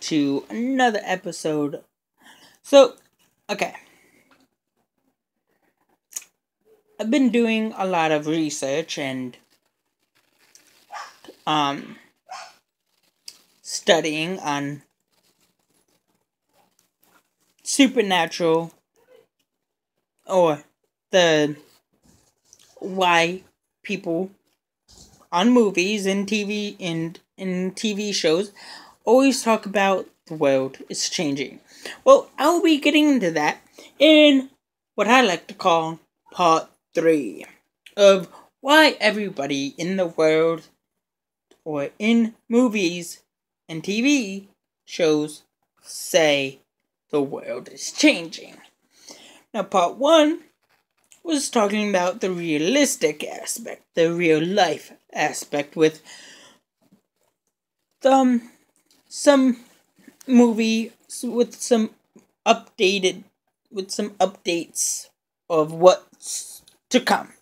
to another episode. So, okay. I've been doing a lot of research and studying on supernatural or the why people on movies and TV shows always talk about the world is changing. Well, I'll be getting into that in what I like to call part 3 of why everybody in the world or in movies and TV shows say the world is changing. Now, part 1 was talking about the realistic aspect, the real life aspect with some movie with some updates of what's to come.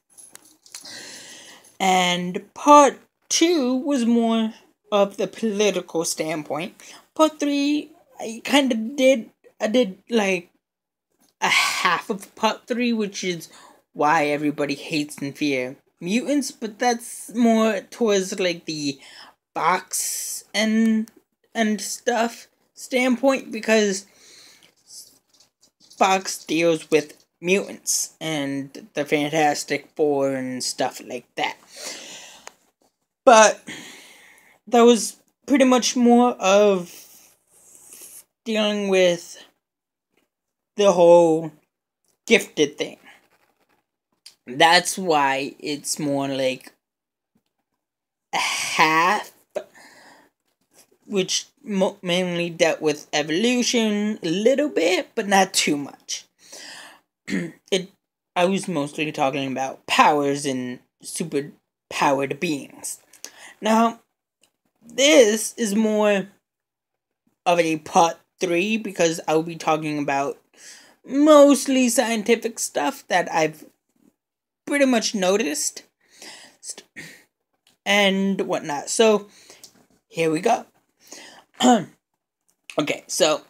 And part 2 was more of the political standpoint. Part 3, I did like a half of part 3, which is why everybody hates and fear mutants, but that's more towards like the Fox and stuff standpoint, because Fox deals with mutants and the Fantastic Four and stuff like that. But that was pretty much more of dealing with the whole gifted thing. That's why it's more like a half, which mainly dealt with evolution a little bit, but not too much. I was mostly talking about powers and super powered beings. Now, this is more of a part 3 because I'll be talking about mostly scientific stuff that I've pretty much noticed and whatnot. So, here we go. Okay, so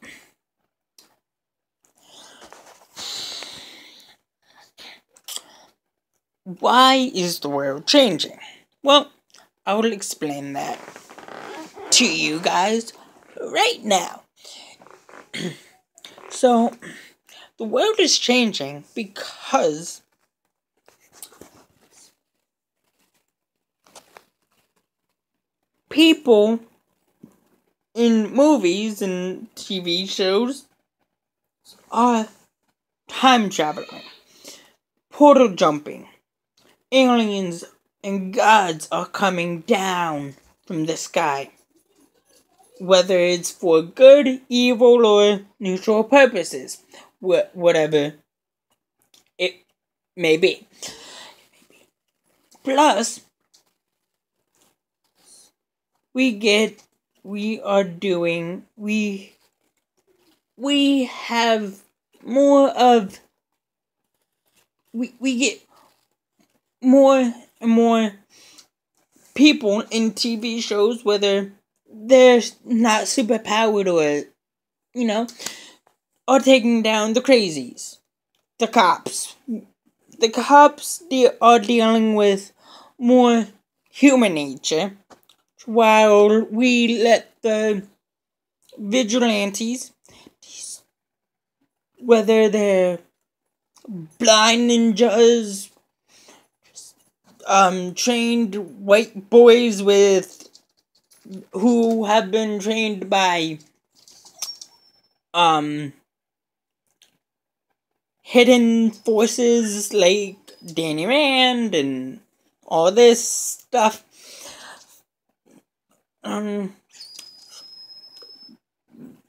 why is the world changing? Well, I will explain that to you guys right now. So, the world is changing because people in movies and TV shows are time traveling, portal jumping. Aliens and gods are coming down from the sky, whether it's for good, evil, or neutral purposes, whatever it may be. Plus, we have more of, we get more and more people in TV shows, whether they're not super powered or, are taking down the crazies, the cops. The cops are dealing with more human nature, while we let the vigilantes, whether they're blind ninjas, trained white boys who have been trained by hidden forces like Danny Rand and all this stuff.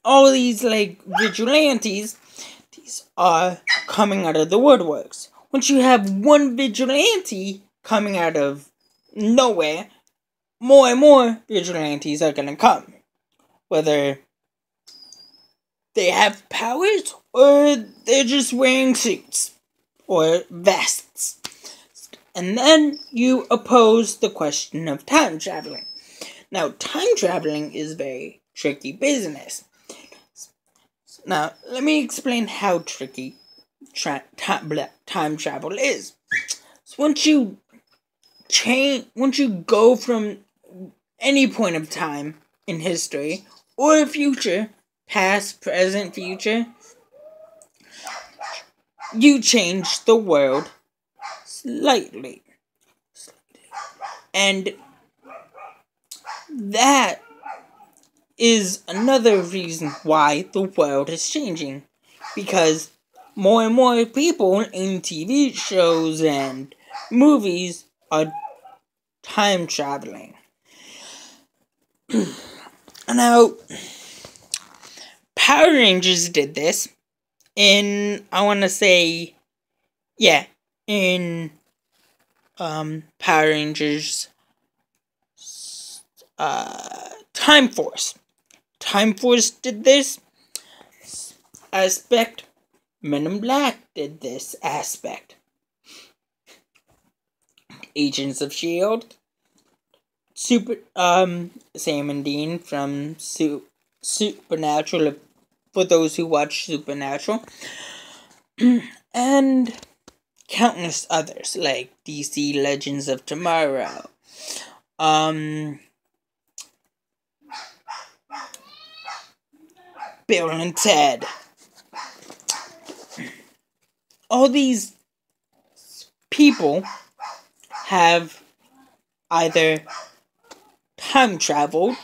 All these like vigilantes, these are coming out of the woodworks. Once you have one vigilante coming out of nowhere, more and more vigilantes are gonna come. Whether they have powers or they're just wearing suits or vests. And then you oppose the question of time traveling. Now, time traveling is very tricky business. Now, let me explain how tricky time travel is. So once you go from any point of time in history or future, past, present, future, you change the world slightly. And that is another reason why the world is changing. Because more and more people in TV shows and movies are time traveling. Now, Power Rangers did this in, I want to say, in Power Rangers Time Force. Time Force did this aspect. Men in Black did this aspect. Agents of S.H.I.E.L.D. Sam and Dean from Supernatural, for those who watch Supernatural. And countless others, like DC Legends of Tomorrow. Bill and Ted. All these people have either time traveled.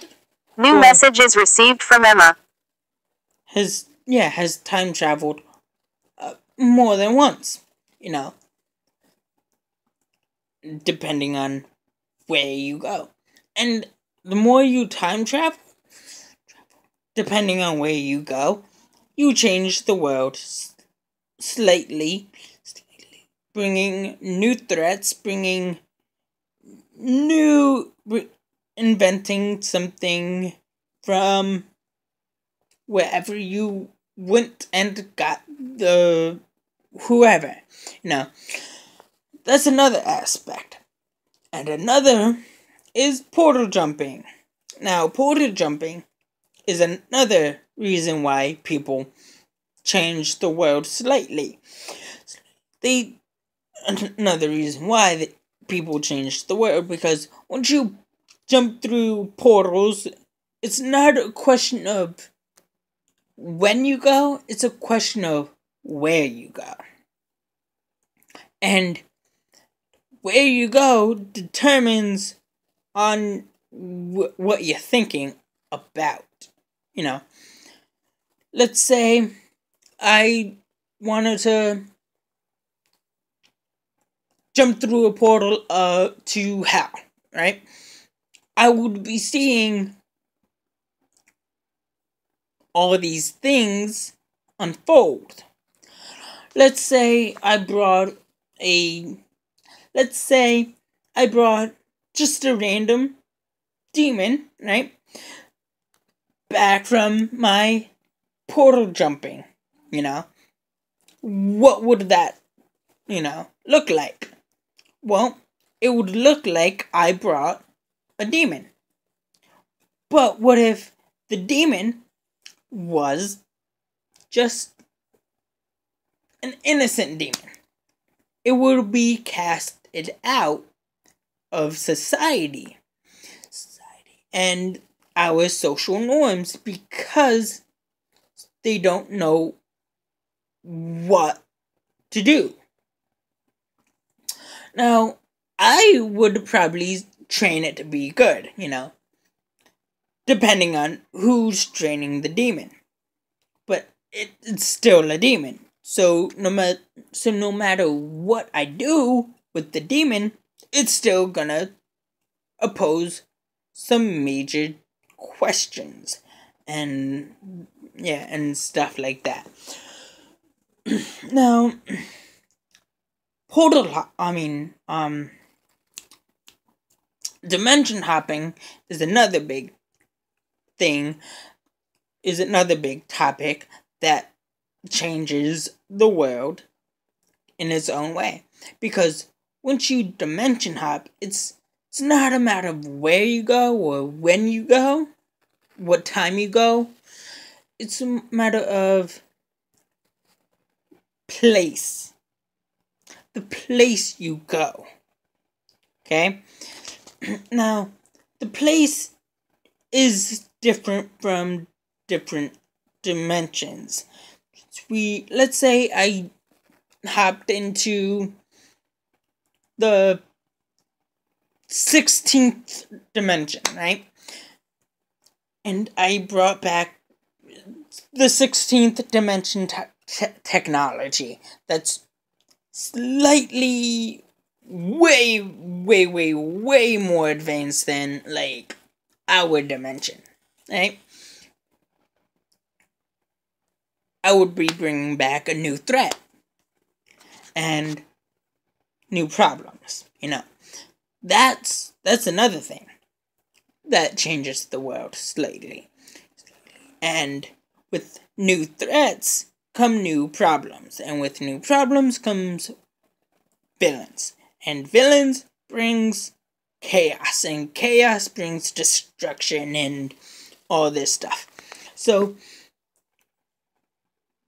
New message is received from Emma. Has time traveled more than once, depending on where you go. And the more you time travel, depending on where you go, you change the world slightly, bringing new threats, inventing something from wherever you went and got the whoever. That's another aspect. And another is portal jumping. Now, portal jumping is another reason why people change the world slightly. Another reason why people change the world, because once you jump through portals, it's not a question of when you go, it's a question of where you go. And where you go determines on what you're thinking about. Let's say I wanted to jump through a portal to hell, right? I would be seeing all these things unfold. Let's say I brought just a random demon, right? Back from my portal jumping, What would that, look like? Well, it would look like I brought a demon. But what if the demon was just an innocent demon? It would be casted out of society and our social norms, because they don't know what to do. Now, I would probably train it to be good, depending on who's training the demon. But it's still a demon. So no matter what I do with the demon, it's still gonna oppose some major questions and stuff like that. Now, dimension hopping is another big thing, is another big topic that changes the world in its own way. Because once you dimension hop, it's not a matter of where you go or when you go, what time you go. It's a matter of place. The place you go. Okay? Now, the place is different from different dimensions. Let's say I hopped into the 16th dimension, right? And I brought back the 16th dimension technology that's slightly way more advanced than, like, our dimension, right? I would be bringing back a new threat and new problems, That's another thing that changes the world slightly. And with new threats come new problems, and with new problems comes villains. And villains brings chaos, and chaos brings destruction and all this stuff. So,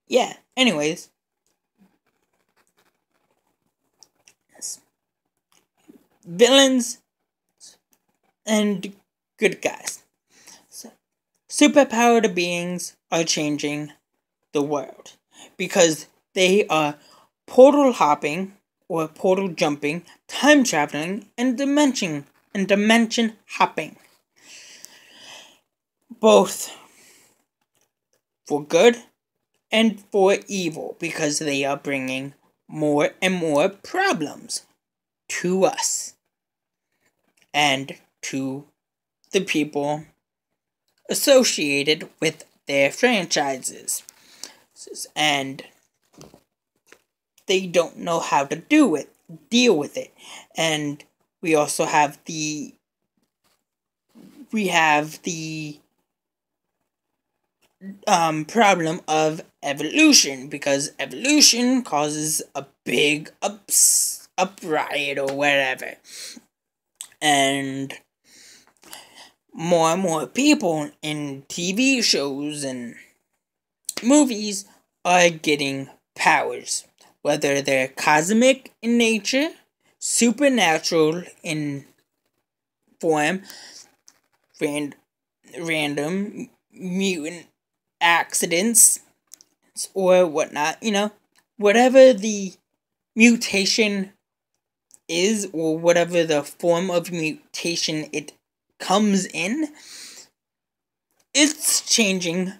yeah, anyways. Villains and good guys. So, superpowered beings are changing the world because they are portal hopping or portal jumping, time traveling, and dimension hopping. Both for good and for evil, because they are bringing more and more problems to us and to the people associated with their franchises. And they don't know how to deal with it. And we also have the problem of evolution, because evolution causes a big upright or whatever. And more people in TV shows and movies are getting powers, whether they're cosmic in nature, supernatural in form, random mutant accidents, or whatnot, whatever the mutation is, or whatever the form of mutation it comes in, it's changing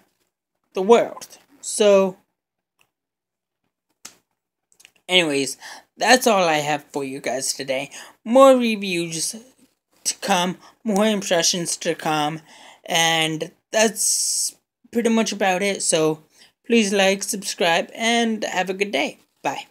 the world. So, anyways, that's all I have for you guys today. More reviews to come, more impressions to come, and that's pretty much about it. So, please like, subscribe, and have a good day. Bye.